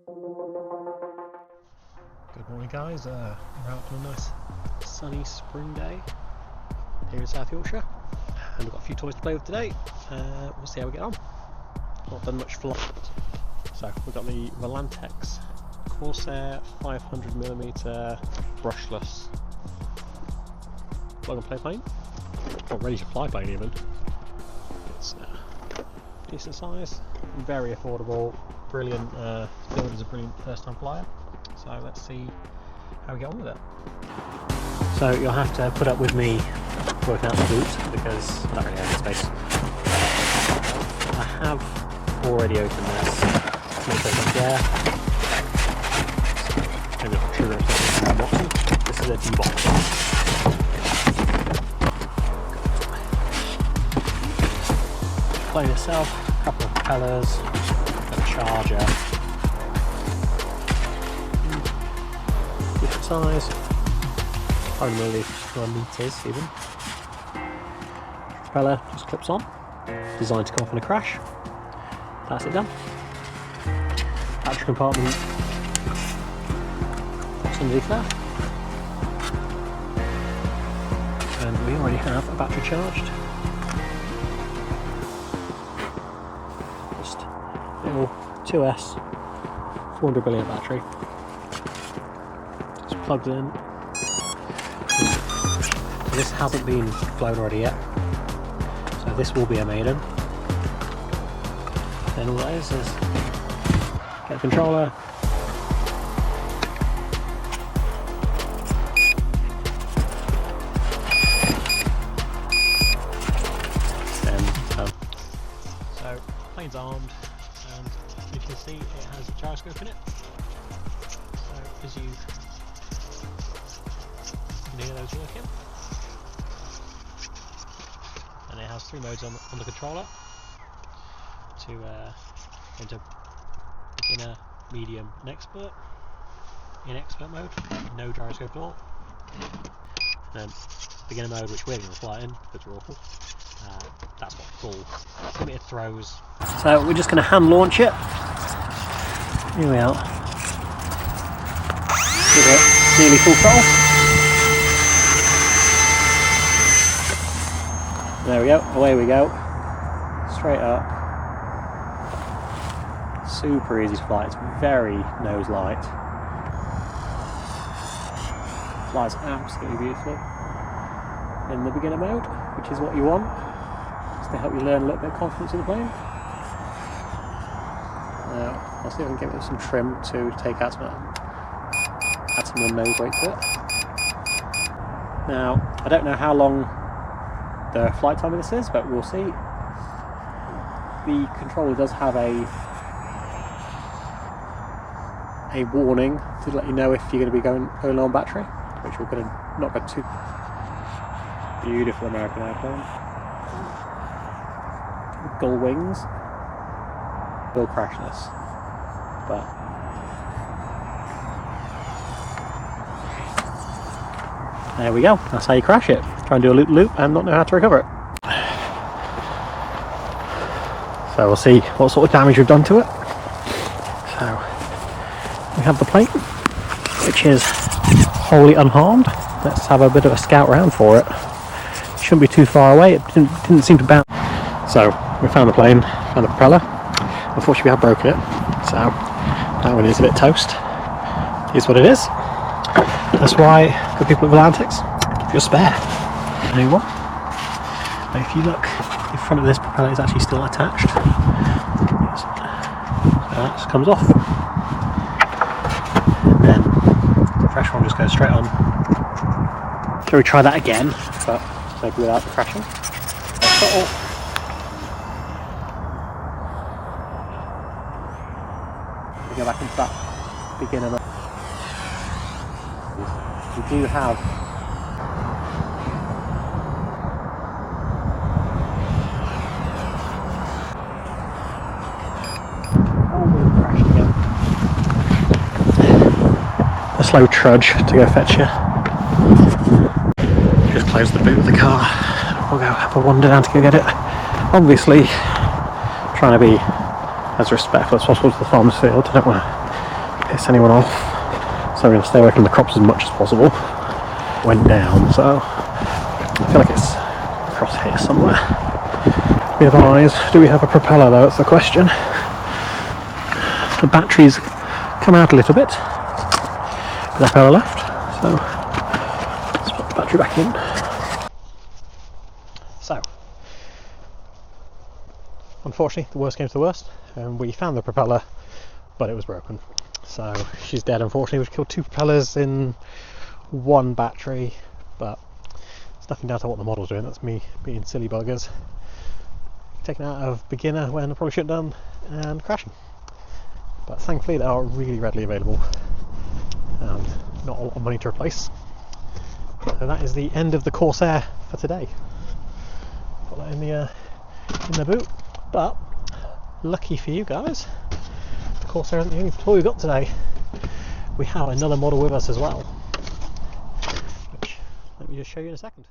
Good morning guys, we're out on a nice sunny spring day here in South Yorkshire and we've got a few toys to play with today. We'll see how we get on. Not done much flight. So we've got the Volantex Corsair 500mm brushless plug and play plane, or ready to fly plane even. It's decent size, very affordable, brilliant, build is a brilliant first time flyer. So let's see how we get on with it. So you'll have to put up with me working out the route because I don't really have any space. I have already opened this. Make sure it's there. Maybe I'll trigger it to the bottom. This is a D-box. Plane itself, a couple of propellers, a charger. Different size, 5mm even. Propeller just clips on, designed to come off in a crash. That's it done. Battery compartment underneath there. And we already have a battery charged. Just a little 2S 400 milliamp battery. Plugged in. So this hasn't been flown already yet, so this will be a Maiden. Then all that is get a controller, then so plane's armed, and you can see it has a gyroscope in it. So as you hear those working, and it has 3 modes on the controller to into beginner, medium and expert. In expert mode, no gyroscope at all, and then beginner mode, which we're going to fly in because we're awful, that's got full limited throws. So we're just going to hand launch it. Here we are, with it nearly full throttle. There we go, away we go, straight up, super easy to fly, it's very nose light, flies absolutely beautifully in the beginner mode, which is what you want, just to help you learn a little bit of confidence in the plane. Now, I'll see if I can give it some trim to take out some, add some more nose weight to it. Now, I don't know how long the flight time of this is, but we'll see. The controller does have a warning to let you know if you're going to be going low on battery, which we're going to not go too. Beautiful American airplane. Gull wings. Will crash this, but there we go. That's how you crash it. Try and do a loop and not know how to recover it. So we'll see what sort of damage we've done to it. So we have the plane, which is wholly unharmed. Let's have a bit of a scout round for it. It shouldn't be too far away. It didn't seem to bounce. So we found the plane, found the propeller. Unfortunately we have broken it, so that one is a bit toast. Here's what it is. That's why good people at Volantex give you a spare. New one. But if you look, the front of this propeller is actually still attached. So that just comes off. And then the fresh one just goes straight on. So we try that again, but maybe without the crashing. We go back into that beginner mode. We do have a slow trudge to go fetch you. Just close the boot of the car. We'll go have a wander down to go get it. Obviously, trying to be as respectful as possible to the farmer's field. I don't want to piss anyone off, so I'm going to stay away from the crops as much as possible. Went down, so I feel like it's across here somewhere. Be advised, do we have a propeller though? That's the question. The batteries come out a little bit. Propeller left, so let's put the battery back in. So, unfortunately, the worst came to the worst, and we found the propeller, but it was broken. So she's dead, unfortunately. We've killed 2 propellers in 1 battery, but it's nothing down to what the model's doing. That's me being silly buggers. Taken out of beginner when I probably shouldn't have done, and crashing. But thankfully they are really readily available, and not a lot of money to replace. So that is the end of the Corsair for today. Put that in the boot. But lucky for you guys, the Corsair isn't the only toy we've got today. We have another model with us as well, which let me just show you in a second.